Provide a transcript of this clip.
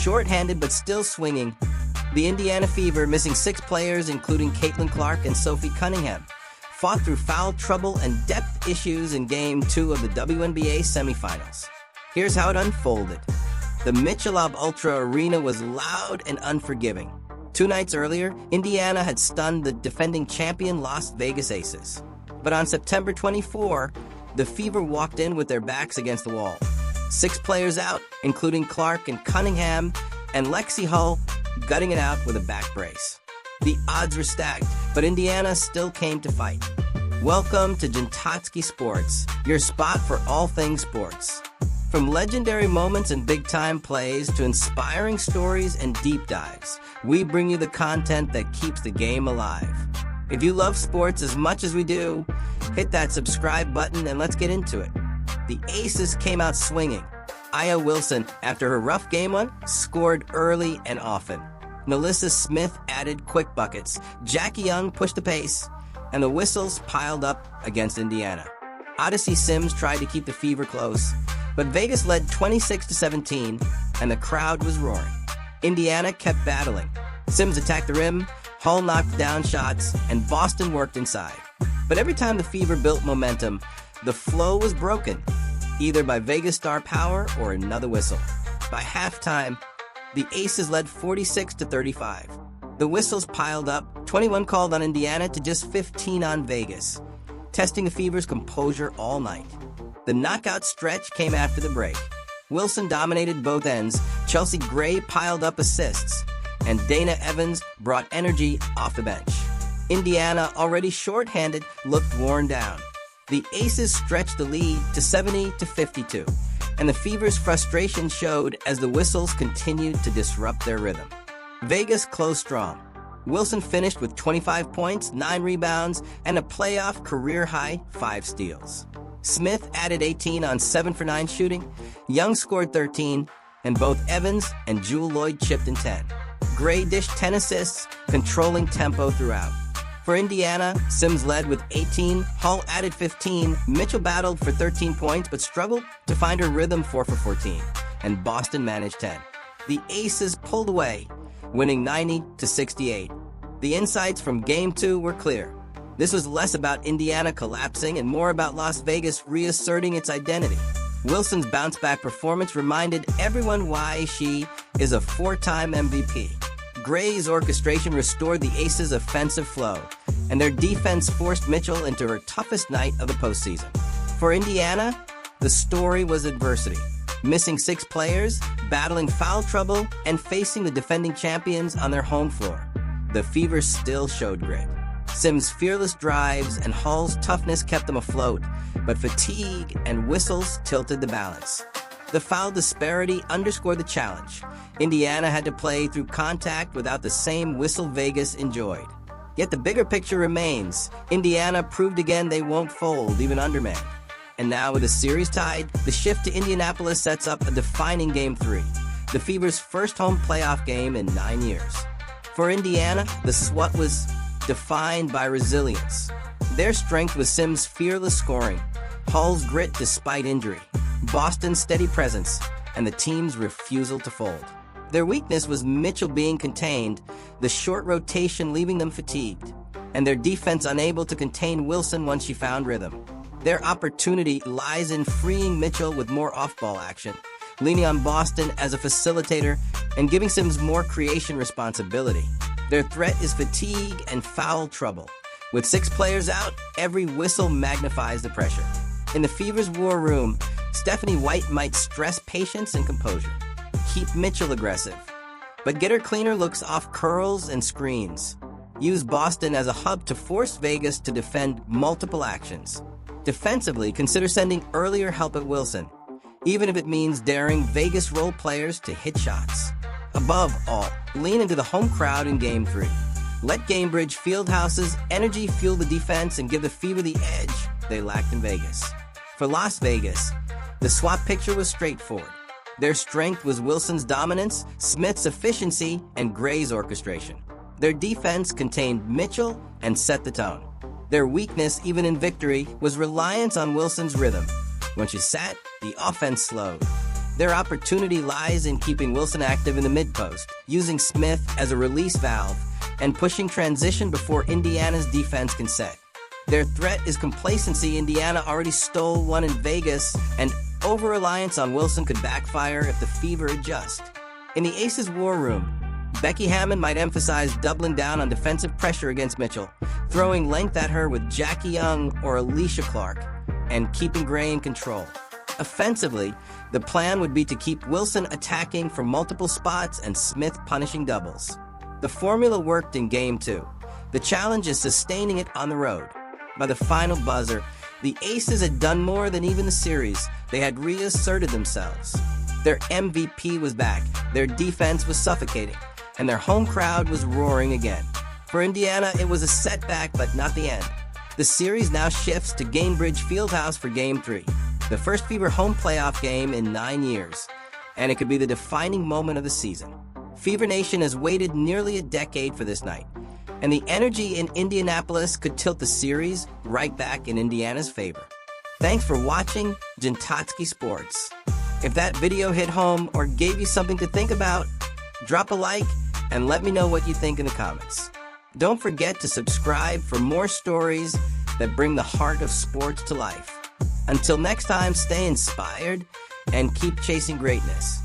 Short-handed but still swinging, the Indiana Fever, missing 6 players including Caitlin Clark and Sophie Cunningham, fought through foul trouble and depth issues in Game 2 of the WNBA Semifinals. Here's how it unfolded. The Michelob Ultra Arena was loud and unforgiving. 2 nights earlier, Indiana had stunned the defending champion Las Vegas Aces. But on September 24, the Fever walked in with their backs against the wall. 6 players out, including Clark and Cunningham, and Lexie Hull gutting it out with a back brace. The odds were stacked, but Indiana still came to fight. Welcome to Jantotsky Sports, your spot for all things sports. From legendary moments and big-time plays to inspiring stories and deep dives, we bring you the content that keeps the game alive. If you love sports as much as we do, hit that subscribe button and let's get into it. The Aces came out swinging. Aliyah Wilson, after her rough game 1, scored early and often. Nalissa Smith added quick buckets. Jackie Young pushed the pace, and the whistles piled up against Indiana. Odyssey Sims tried to keep the Fever close, but Vegas led 26-17, and the crowd was roaring. Indiana kept battling. Sims attacked the rim, Hull knocked down shots, and Boston worked inside. But every time the Fever built momentum, the flow was broken, either by Vegas star power or another whistle. By halftime, the Aces led 46-35. The whistles piled up, 21 called on Indiana to just 15 on Vegas, testing the Fever's composure all night. The knockout stretch came after the break. Wilson dominated both ends, Chelsea Gray piled up assists, and Dana Evans brought energy off the bench. Indiana, already short-handed, looked worn down. The Aces stretched the lead to 70-52, and the Fever's frustration showed as the whistles continued to disrupt their rhythm. Vegas closed strong. Wilson finished with 25 points, 9 rebounds, and a playoff career-high 5 steals. Smith added 18 on 7 for 9 shooting. Young scored 13, and both Evans and Jewel Lloyd chipped in 10. Gray dished 10 assists, controlling tempo throughout. For Indiana, Sims led with 18, Hull added 15, Mitchell battled for 13 points but struggled to find her rhythm 4 for 14, and Boston managed 10. The Aces pulled away, winning 90-68. The insights from Game 2 were clear. This was less about Indiana collapsing and more about Las Vegas reasserting its identity. Wilson's bounce-back performance reminded everyone why she is a 4-time MVP. Gray's orchestration restored the Aces' offensive flow, and their defense forced Mitchell into her toughest night of the postseason. For Indiana, the story was adversity. Missing 6 players, battling foul trouble, and facing the defending champions on their home floor, the Fever still showed grit. Sims' fearless drives and Hull's toughness kept them afloat, but fatigue and whistles tilted the balance. The foul disparity underscored the challenge. Indiana had to play through contact without the same whistle Vegas enjoyed. Yet the bigger picture remains. Indiana proved again they won't fold, even undermanned. And now with the series tied, the shift to Indianapolis sets up a defining Game 3, the Fever's first home playoff game in 9 years. For Indiana, the SWAT was defined by resilience. Their strength was Sims' fearless scoring, Hull's grit despite injury, Boston's steady presence, and the team's refusal to fold. Their weakness was Mitchell being contained, the short rotation leaving them fatigued, and their defense unable to contain Wilson once she found rhythm. Their opportunity lies in freeing Mitchell with more off-ball action, leaning on Boston as a facilitator, and giving Sims more creation responsibility. Their threat is fatigue and foul trouble. With 6 players out, every whistle magnifies the pressure. In the Fever's war room, Stephanie White might stress patience and composure. Keep Mitchell aggressive, but get her cleaner looks off curls and screens. Use Boston as a hub to force Vegas to defend multiple actions. Defensively, consider sending earlier help at Wilson, even if it means daring Vegas role players to hit shots. Above all, lean into the home crowd in Game 3. Let Gainbridge Fieldhouse's energy fuel the defense and give the Fever the edge they lacked in Vegas. For Las Vegas, the swap picture was straightforward. Their strength was Wilson's dominance, Smith's efficiency, and Gray's orchestration. Their defense contained Mitchell and set the tone. Their weakness, even in victory, was reliance on Wilson's rhythm. When she sat, the offense slowed. Their opportunity lies in keeping Wilson active in the mid-post, using Smith as a release valve, and pushing transition before Indiana's defense can set. Their threat is complacency. Indiana already stole one in Vegas, and over-reliance on Wilson could backfire if the Fever adjust. In the Aces' war room, Becky Hammond might emphasize doubling down on defensive pressure against Mitchell, throwing length at her with Jackie Young or Alicia Clark, and keeping Gray in control. Offensively, the plan would be to keep Wilson attacking from multiple spots and Smith punishing doubles. The formula worked in Game 2. The challenge is sustaining it on the road. By the final buzzer, the Aces had done more than even the series. They had reasserted themselves. Their MVP was back, their defense was suffocating, and their home crowd was roaring again. For Indiana, it was a setback, but not the end. The series now shifts to Gainbridge Fieldhouse for Game 3, the first Fever home playoff game in 9 years, and it could be the defining moment of the season. Fever Nation has waited nearly a decade for this night, and the energy in Indianapolis could tilt the series right back in Indiana's favor. Thanks for watching Jintatsky Sports. If that video hit home or gave you something to think about, drop a like and let me know what you think in the comments. Don't forget to subscribe for more stories that bring the heart of sports to life. Until next time, stay inspired and keep chasing greatness.